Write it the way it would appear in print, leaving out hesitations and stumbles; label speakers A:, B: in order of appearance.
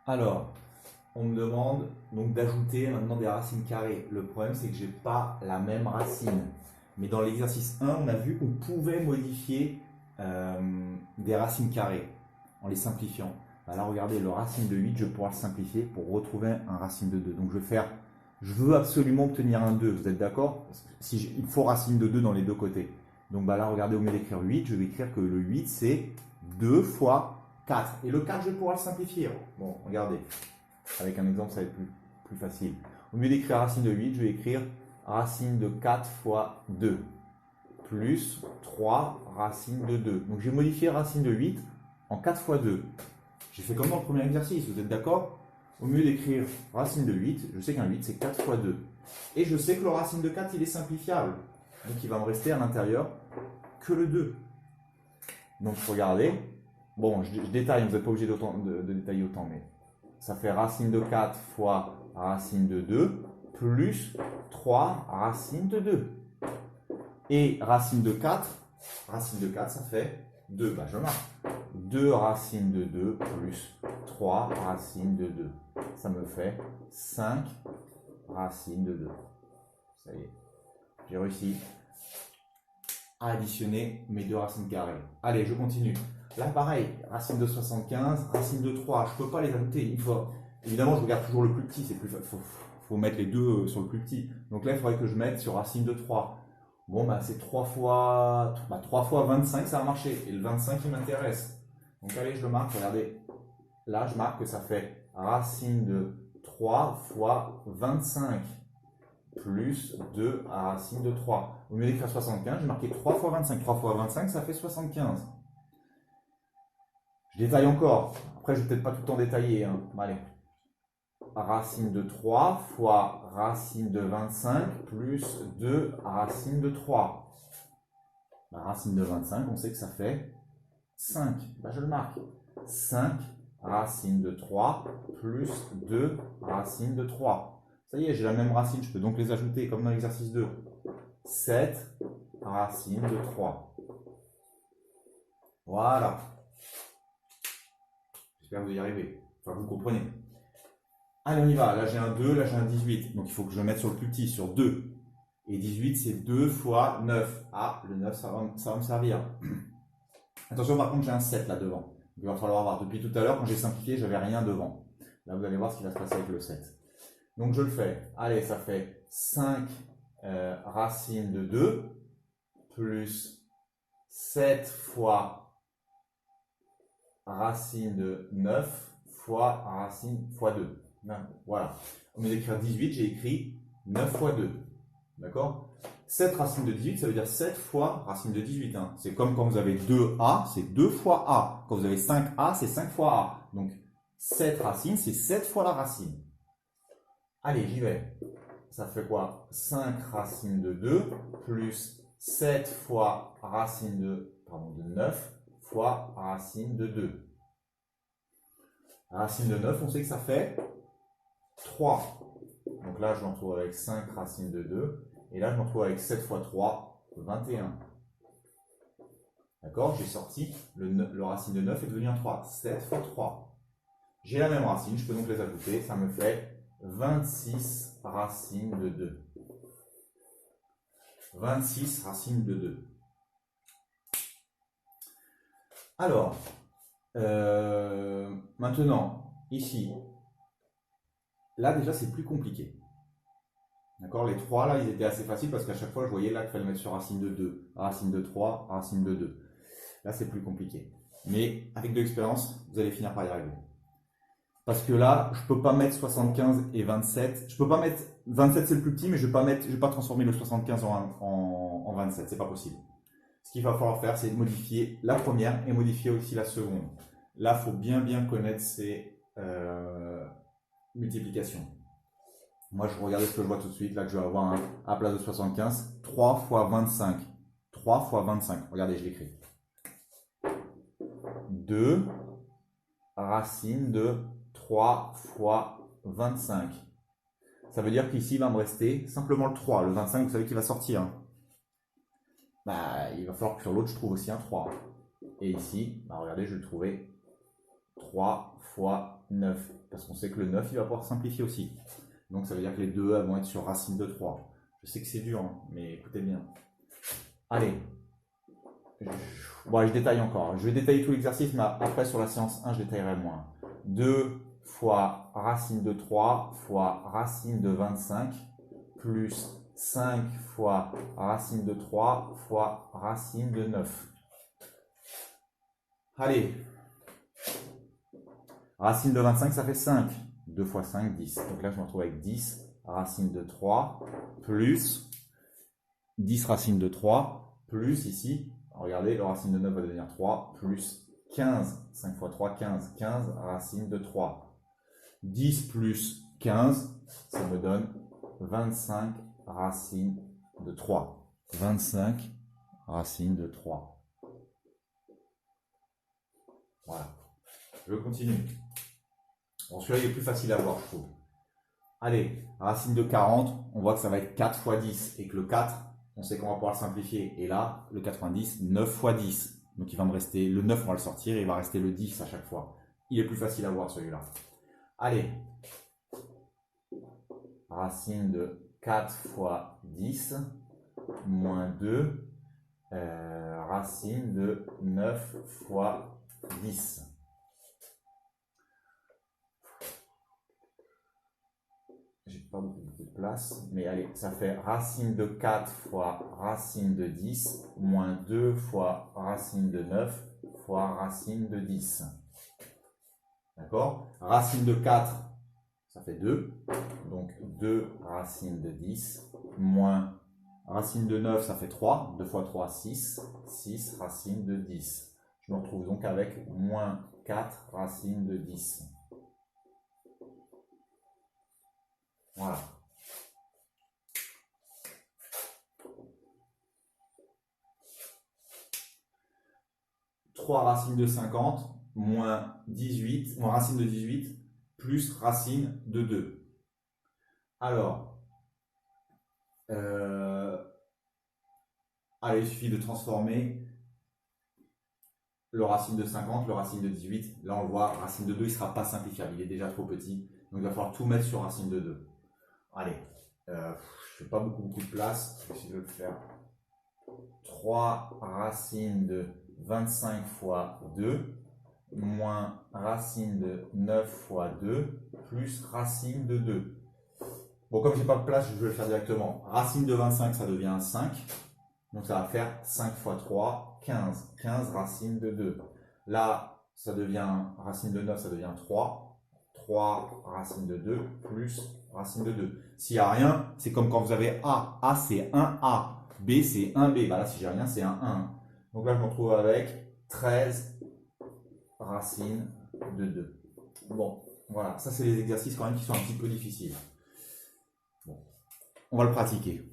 A: Alors, on me demande donc d'ajouter maintenant des racines carrées. Le problème, c'est que j'ai pas la même racine. Mais dans l'exercice 1, on a vu qu'on pouvait modifier des racines carrées en les simplifiant. Bah là, regardez, le racine de 8, je vais pouvoir le simplifier pour retrouver un racine de 2. Donc, je veux absolument obtenir un 2. Vous êtes d'accord? Il faut racine de 2 dans les deux côtés. Donc bah là, regardez, au lieu d'écrire 8, je vais écrire que le 8, c'est 2 fois 4. Et le 4, je vais pouvoir le simplifier. Bon, regardez. Avec un exemple, ça va être plus facile. Au lieu d'écrire racine de 8, je vais écrire racine de 4 fois 2 plus 3 racine de 2. Donc j'ai modifié racine de 8 en 4 fois 2. J'ai fait comme dans le premier exercice, vous êtes d'accord? Au lieu d'écrire racine de 8, je sais qu'un 8 c'est 4 fois 2. Et je sais que le racine de 4 il est simplifiable. Donc il va me rester à l'intérieur que le 2. Donc regardez, bon je détaille, vous n'êtes pas obligé de détailler autant, mais ça fait racine de 4 fois racine de 2 plus 3 racine de 2. Et racine de 4 ça fait 2. Bah, je marque. 2 racines de 2 plus 3 racines de 2. Ça me fait 5 racines de 2. Ça y est, j'ai réussi à additionner mes deux racines carrées. Allez, je continue. Là, pareil, racine de 75, racine de 3. Je ne peux pas les ajouter. Évidemment, je regarde toujours le plus petit. Il faut mettre les deux sur le plus petit. Donc là, il faudrait que je mette sur racine de 3. Bon, bah, c'est 3 fois 25, ça a marché. Et le 25, il m'intéresse. Donc allez, je le marque. Regardez. Là, je marque que ça fait racine de 3 fois 25 plus 2 à racine de 3. Au lieu d'écrire 75, j'ai marqué 3 fois 25. 3 fois 25, ça fait 75. Je détaille encore. Après, je vais peut-être pas tout le temps détailler. Allez. Racine de 3 fois racine de 25 plus 2 racine de 3. La racine de 25, on sait que ça fait 5. Bah, je le marque. 5 racine de 3 plus 2 racine de 3. Ça y est, j'ai la même racine. Je peux donc les ajouter comme dans l'exercice 2. 7 racine de 3. Voilà. J'espère que vous y arrivez. Enfin, vous comprenez. Allez, on y va. Là, j'ai un 2, là, j'ai un 18. Donc, il faut que je le mette sur le plus petit, sur 2. Et 18, c'est 2 fois 9. Ah, le 9, ça va me servir. Attention, par contre, j'ai un 7 là devant. Il va falloir voir. Depuis tout à l'heure, quand j'ai simplifié, j'avais rien devant. Là, vous allez voir ce qui va se passer avec le 7. Donc, je le fais. Allez, ça fait 5 racine de 2 plus 7 fois racine de 9 fois racine fois 2. Voilà. Au lieu d'écrire 18, j'ai écrit 9 fois 2. D'accord? 7 racines de 18, ça veut dire 7 fois racine de 18. C'est comme quand vous avez 2A, c'est 2 fois A. Quand vous avez 5A, c'est 5 fois A. Donc 7 racines, c'est 7 fois la racine. Allez, j'y vais. Ça fait quoi? 5 racines de 2 plus 7 fois racine de 9 fois racine de 2. Racine de 9, on sait que ça fait 3. Donc là, je me retrouve avec 5 racines de 2. Et là, je me retrouve avec 7 fois 3, 21. D'accord? J'ai sorti, le racine de 9 est devenu un 3. 7 fois 3. J'ai la même racine, je peux donc les ajouter. Ça me fait 26 racines de 2. 26 racines de 2. Alors, maintenant, ici, là déjà c'est plus compliqué. D'accord? Les 3 là, ils étaient assez faciles parce qu'à chaque fois je voyais là qu'il fallait mettre sur racine de 2, racine de 3, racine de 2. Là c'est plus compliqué. Mais avec de l'expérience, vous allez finir par y arriver. Parce que là, je ne peux pas mettre 75 et 27. Je peux pas mettre 27 c'est le plus petit, mais je ne vais pas transformer le 75 en 27. C'est pas possible. Ce qu'il va falloir faire, c'est modifier la première et modifier aussi la seconde. Là, il faut bien connaître ces multiplications. Moi, je regarde ce que je vois tout de suite. Là, que je vais avoir à la place de 75, 3 fois 25. 3 fois 25. Regardez, je l'écris. 2 racine de 3 fois 25. Ça veut dire qu'ici, il va me rester simplement le 3. Le 25, vous savez qu'il va sortir. Bah, il va falloir que sur l'autre, je trouve aussi un 3. Et ici, bah, regardez, je vais le trouver 3 fois 9. Parce qu'on sait que le 9, il va pouvoir simplifier aussi. Donc ça veut dire que les deux elles vont être sur racine de 3. Je sais que c'est dur, hein, mais écoutez bien. Allez. Bon, je détaille encore. Je vais détailler tout l'exercice, mais après sur la séance 1, je détaillerai moins. 2 fois racine de 3 fois racine de 25 plus 5 fois racine de 3 fois racine de 9. Allez. Racine de 25, ça fait 5. 2 fois 5, 10. Donc là, je me retrouve avec 10 racine de 3 plus 10 racine de 3 plus ici, regardez, le racine de 9 va devenir 3 plus 15. 5 fois 3, 15. 15 racine de 3. 10 plus 15, ça me donne 25 racines de 3. 25 racines de 3. Voilà. Je continue. Bon, celui-là, il est plus facile à voir, je trouve. Allez, racine de 40, on voit que ça va être 4 fois 10 et que le 4, on sait qu'on va pouvoir le simplifier. Et là, le 90, 9 fois 10. Donc il va me rester, le 9, on va le sortir et il va rester le 10 à chaque fois. Il est plus facile à voir celui-là. Allez, racine de 4 fois 10 moins 2, racine de 9 fois 10. J'ai pas beaucoup de place, mais allez, ça fait racine de 4 fois racine de 10 moins 2 fois racine de 9 fois racine de 10. D'accord? Racine de 4, ça fait 2. Donc 2 racine de 10 moins racine de 9, ça fait 3. 2 fois 3, 6. 6 racine de 10. Je me retrouve donc avec moins 4 racine de 10. Voilà. 3 racines de 50 moins 18, moins racine de 18 plus racine de 2. Alors, allez, il suffit de transformer le racine de 50, le racine de 18. Là, on le voit, racine de 2, il ne sera pas simplifiable, il est déjà trop petit. Donc, il va falloir tout mettre sur racine de 2. Allez, je ne fais pas beaucoup de place, je vais essayer de le faire. 3 racines de 25 fois 2 moins racine de 9 fois 2 plus racine de 2. Bon, comme je n'ai pas de place, je vais le faire directement. Racine de 25, ça devient 5. Donc ça va faire 5 fois 3, 15. 15 racine de 2. Là, ça devient racine de 9, ça devient 3. 3 racine de 2 plus racine de 2. S'il n'y a rien, c'est comme quand vous avez A. A, c'est 1A. B, c'est 1B. Bah là, si j'ai rien, c'est un 1. Donc là, je me retrouve avec 13 racines de 2. Bon, voilà. Ça, c'est les exercices quand même qui sont un petit peu difficiles. Bon, on va le pratiquer.